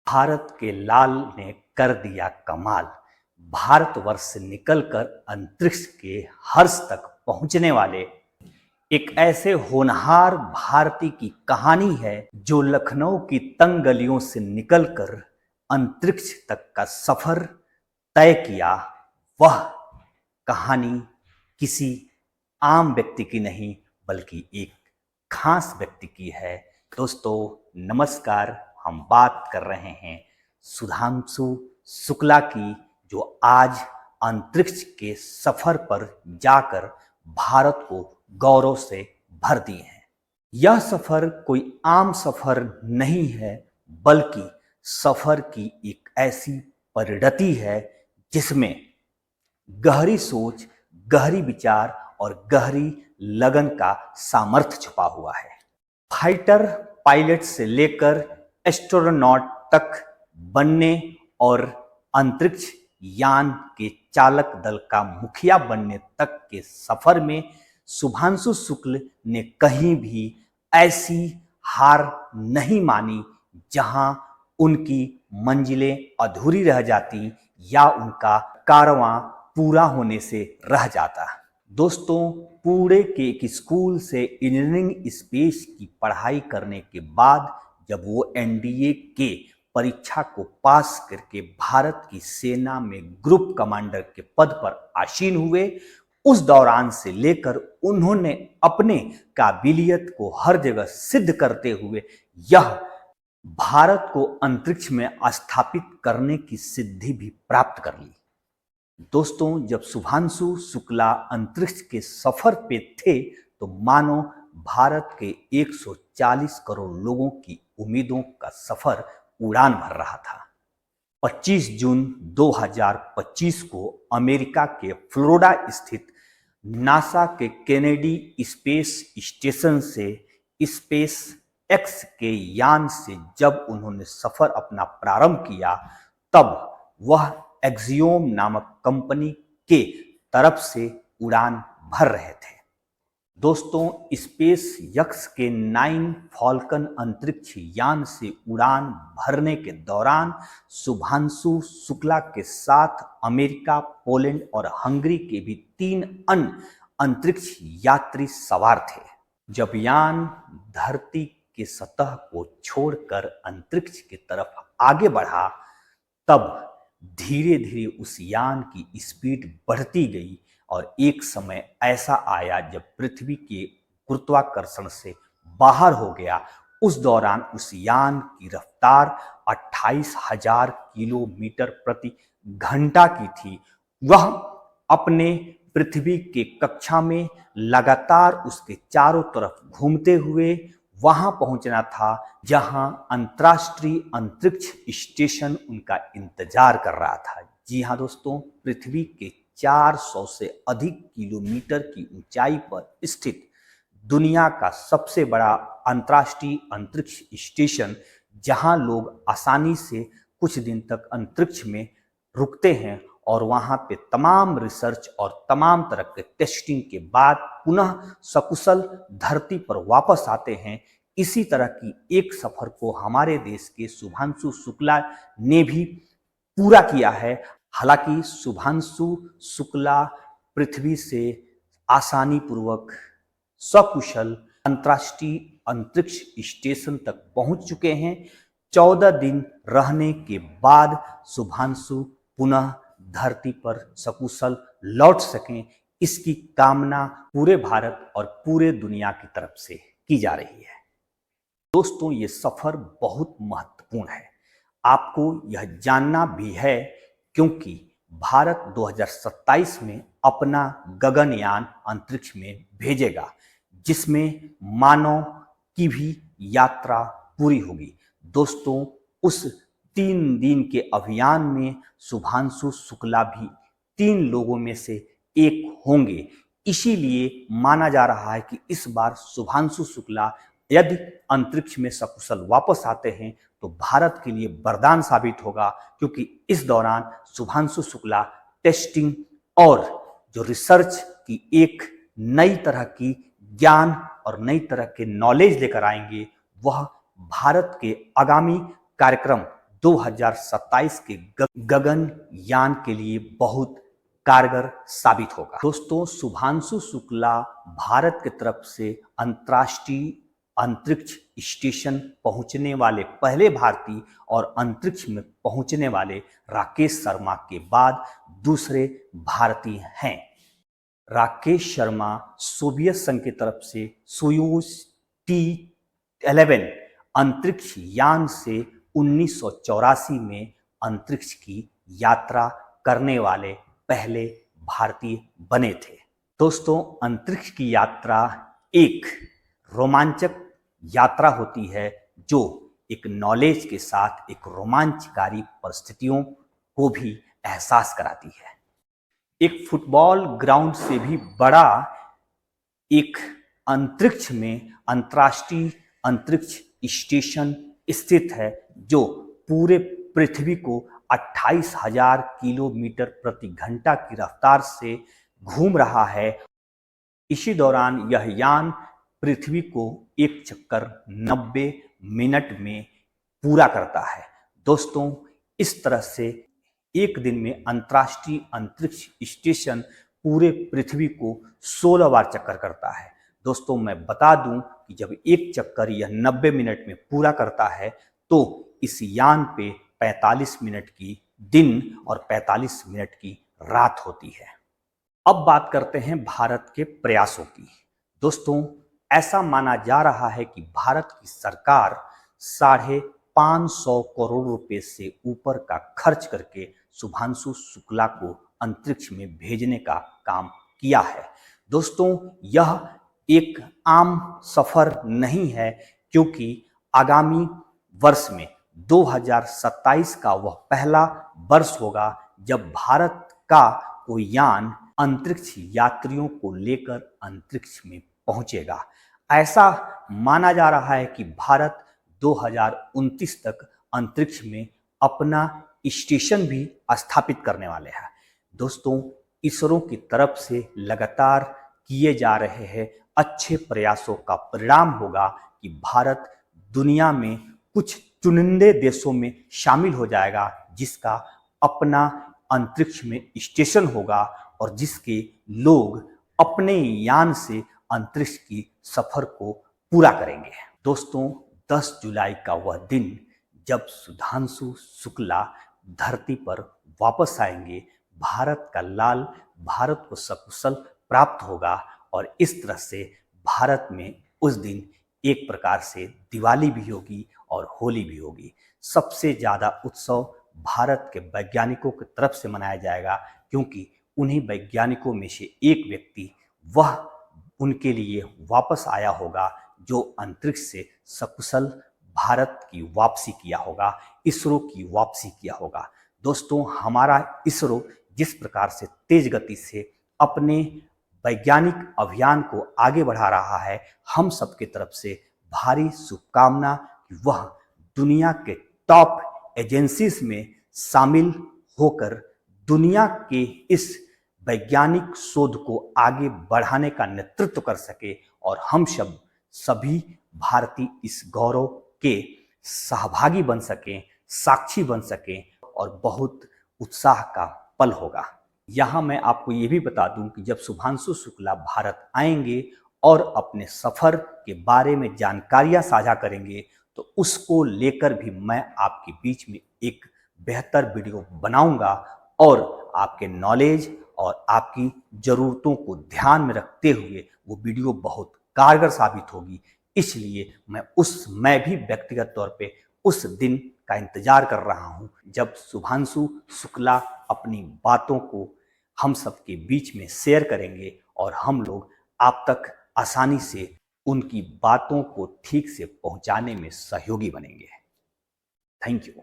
भारत के लाल ने कर दिया कमाल। भारतवर्ष से निकलकर अंतरिक्ष के हर्ष तक पहुंचने वाले एक ऐसे होनहार भारतीय की कहानी है जो लखनऊ की तंग गलियों से निकलकर अंतरिक्ष तक का सफर तय किया। वह कहानी किसी आम व्यक्ति की नहीं बल्कि एक खास व्यक्ति की है। दोस्तों नमस्कार, हम बात कर रहे हैं सुधांशु शुक्ला की, जो आज अंतरिक्ष के सफर पर जाकर भारत को गौरव से भर दिए हैं। यह सफर कोई आम सफर नहीं है बल्कि सफर की एक ऐसी परिणति है जिसमें गहरी सोच, गहरी विचार और गहरी लगन का सामर्थ्य छुपा हुआ है। फाइटर पायलट से लेकर एस्ट्रोनॉट तक बनने और अंतरिक्ष यान के चालक दल का मुखिया बनने तक के सफर में सुधांशु शुक्ल ने कहीं भी ऐसी हार नहीं मानी जहां उनकी मंजिलें अधूरी रह जाती या उनका कारवां पूरा होने से रह जाता। दोस्तों, पूरे के एक स्कूल से इंजीनियरिंग स्पेस की पढ़ाई करने के बाद जब वो एनडीए के परीक्षा को पास करके भारत की सेना में ग्रुप कमांडर के पद पर आसीन हुए, उस दौरान से लेकर उन्होंने अपने काबिलियत को हर जगह सिद्ध करते हुए यह भारत को अंतरिक्ष में स्थापित करने की सिद्धि भी प्राप्त कर ली। दोस्तों, जब सुधांशु शुक्ला अंतरिक्ष के सफर पे थे तो मानो भारत के 140 करोड़ लोगों की उम्मीदों का सफर उड़ान भर रहा था। 25 जून 2025 को अमेरिका के फ्लोरिडा स्थित नासा के केनेडी स्पेस स्टेशन से स्पेस एक्स के यान से जब उन्होंने सफर अपना प्रारंभ किया तब वह एक्सियोम नामक कंपनी के तरफ से उड़ान भर रहे थे। दोस्तों, स्पेस एक्स के 9 फॉल्कन अंतरिक्ष यान से उड़ान भरने के दौरान सुधांशु शुक्ला के साथ अमेरिका, पोलैंड और हंगरी के भी 3 अन्य अंतरिक्ष यात्री सवार थे। जब यान धरती की सतह को छोड़कर अंतरिक्ष की तरफ आगे बढ़ा तब धीरे धीरे उस यान की स्पीड बढ़ती गई और एक समय ऐसा आया जब पृथ्वी के गुरुत्वाकर्षण से बाहर हो गया। उस दौरान उस यान की रफ्तार 28,000 किलोमीटर प्रति घंटा की थी। वह अपने पृथ्वी के कक्षा में लगातार उसके चारों तरफ घूमते हुए वहां पहुंचना था जहां अंतर्राष्ट्रीय अंतरिक्ष स्टेशन उनका इंतजार कर रहा था। जी हां दोस्तों, पृथ्वी के 400 से अधिक किलोमीटर की ऊंचाई पर स्थित दुनिया का सबसे बड़ा अंतर्राष्ट्रीय अंतरिक्ष स्टेशन, जहां लोग आसानी से कुछ दिन तक अंतरिक्ष में रुकते हैं और वहां पे तमाम रिसर्च और तमाम तरह के टेस्टिंग के बाद पुनः सकुशल धरती पर वापस आते हैं। इसी तरह की एक सफर को हमारे देश के सुधांशु शुक्ला ने भी पूरा किया है। हालांकि सुधांशु शुक्ला पृथ्वी से आसानी पूर्वक सकुशल अंतर्राष्ट्रीय अंतरिक्ष स्टेशन तक पहुंच चुके हैं। 14 दिन रहने के बाद सुधांशु पुनः धरती पर सकुशल लौट सकें, इसकी कामना पूरे भारत और पूरे दुनिया की तरफ से की जा रही है। दोस्तों, ये सफर बहुत महत्वपूर्ण है। आपको यह जानना भी है क्योंकि भारत 2027 में अपना गगनयान अंतरिक्ष में भेजेगा, जिसमें मानव की भी यात्रा पूरी होगी। दोस्तों, उस 3 दिन के अभियान में सुधांशु शुक्ला भी 3 लोगों में से एक होंगे। इसीलिए माना जा रहा है कि इस बार सुधांशु शुक्ला यदि अंतरिक्ष में सकुशल वापस आते हैं तो भारत के लिए वरदान साबित होगा, क्योंकि इस दौरान सुधांशु शुक्ला टेस्टिंग और जो रिसर्च की एक नई तरह की ज्ञान और नई तरह के नॉलेज लेकर आएंगे। वह भारत के आगामी कार्यक्रम 2027 के गगनयान के लिए बहुत कारगर साबित होगा। दोस्तों, शुभांशु शुक्ला भारत की तरफ से अंतर्राष्ट्रीय अंतरिक्ष स्टेशन पहुंचने वाले पहले भारतीय और अंतरिक्ष में पहुंचने वाले राकेश शर्मा के बाद दूसरे भारतीय हैं। राकेश शर्मा सोवियत संघ की तरफ से सोयूज T11 अंतरिक्ष यान से 1984 में अंतरिक्ष की यात्रा करने वाले पहले भारतीय बने थे। दोस्तों, अंतरिक्ष की यात्रा एक रोमांचक यात्रा होती है जो एक नॉलेज के साथ एक रोमांचकारी परिस्थितियों को भी एहसास कराती है। एक फुटबॉल ग्राउंड से भी बड़ा एक अंतरिक्ष में अंतर्राष्ट्रीय अंतरिक्ष स्टेशन स्थित है जो पूरे पृथ्वी को 28,000 किलोमीटर प्रति घंटा की रफ्तार से घूम रहा है। इसी दौरान यह यान पृथ्वी को एक चक्कर 90 मिनट में पूरा करता है। दोस्तों, इस तरह से एक दिन में अंतर्राष्ट्रीय अंतरिक्ष स्टेशन पूरे पृथ्वी को 16 बार चक्कर करता है। दोस्तों, मैं बता दूं कि जब एक चक्कर यह 90 मिनट में पूरा करता है तो इस यान पे 45 मिनट की दिन और 45 मिनट की रात होती है। अब बात करते हैं भारत के प्रयासों की। दोस्तों, ऐसा माना जा रहा है कि भारत की सरकार 550 करोड़ रुपए से ऊपर का खर्च करके शुभांशु शुक्ला को अंतरिक्ष में भेजने का काम किया है। दोस्तों, यह एक आम सफर नहीं है क्योंकि आगामी वर्ष में 2027 का वह पहला वर्ष होगा जब भारत का कोई यान अंतरिक्ष यात्रियों को लेकर अंतरिक्ष में पहुंचेगा। ऐसा माना जा रहा है कि भारत 2029 तक अंतरिक्ष में अपना स्टेशन भी स्थापित करने वाले हैं। दोस्तों, इसरो की तरफ से लगातार किए जा रहे हैं अच्छे प्रयासों का परिणाम होगा कि भारत दुनिया में कुछ चुनिंदे देशों में शामिल हो जाएगा जिसका अपना अंतरिक्ष में स्टेशन होगा और जिसके लोग अपने यान से अंतरिक्ष की सफर को पूरा करेंगे। दोस्तों, 10 जुलाई का वह दिन जब शुभांशु शुक्ला धरती पर वापस आएंगे, भारत का लाल भारत को सकुशल प्राप्त होगा और इस तरह से भारत में उस दिन एक प्रकार से दिवाली भी होगी और होली भी होगी। सबसे ज़्यादा उत्सव भारत के वैज्ञानिकों की तरफ से मनाया जाएगा क्योंकि उन्हीं वैज्ञानिकों में से एक व्यक्ति वह उनके लिए वापस आया होगा जो अंतरिक्ष से सकुशल भारत की वापसी किया होगा, इसरो की वापसी किया होगा। दोस्तों, हमारा इसरो जिस प्रकार से तेज गति से अपने वैज्ञानिक अभियान को आगे बढ़ा रहा है, हम सबके तरफ से भारी शुभकामना कि वह दुनिया के टॉप एजेंसीज में शामिल होकर दुनिया के इस वैज्ञानिक शोध को आगे बढ़ाने का नेतृत्व कर सके और हम सभी भारतीय इस गौरव के सहभागी बन सकें, साक्षी बन सकें और बहुत उत्साह का पल होगा। यहाँ मैं आपको ये भी बता दूं कि जब शुभांशु शुक्ला भारत आएंगे और अपने सफर के बारे में जानकारियां साझा करेंगे तो उसको लेकर भी मैं आपके बीच में एक बेहतर वीडियो बनाऊंगा और आपके नॉलेज और आपकी ज़रूरतों को ध्यान में रखते हुए वो वीडियो बहुत कारगर साबित होगी। इसलिए मैं भी व्यक्तिगत तौर पे उस दिन का इंतजार कर रहा हूं जब शुभांशु शुक्ला अपनी बातों को हम सबके बीच में शेयर करेंगे और हम लोग आप तक आसानी से उनकी बातों को ठीक से पहुंचाने में सहयोगी बनेंगे। Thank you.